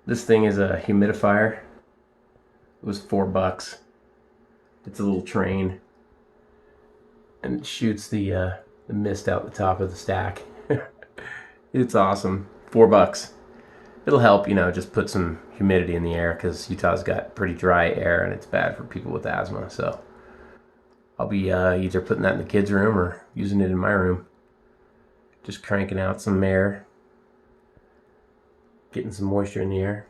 This thing is a humidifier. It was $4. It's a little train, and it shoots the mist out the top of the stack. It's awesome. $4. It'll help, just put some humidity in the air because Utah's got pretty dry air and it's bad for people with asthma. So I'll be either putting that in the kids' room or using it in my room. Just cranking out some air, getting some moisture in the air.